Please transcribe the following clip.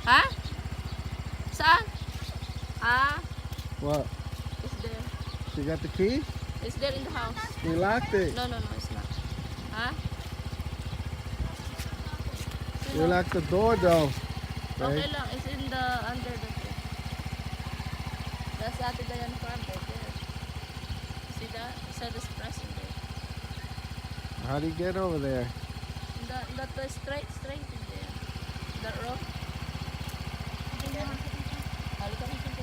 Ha? Saan? Ah, What? it's there. She got the key? It's there in the house. He locked it. No, it's not. Ha? You locked the door though. Okay lang. It's in the under the bed. That's Ate Diane farm bed. There. See that? It said it's pressing there. How'd he get over there? That was straight in there. That road. Halika na.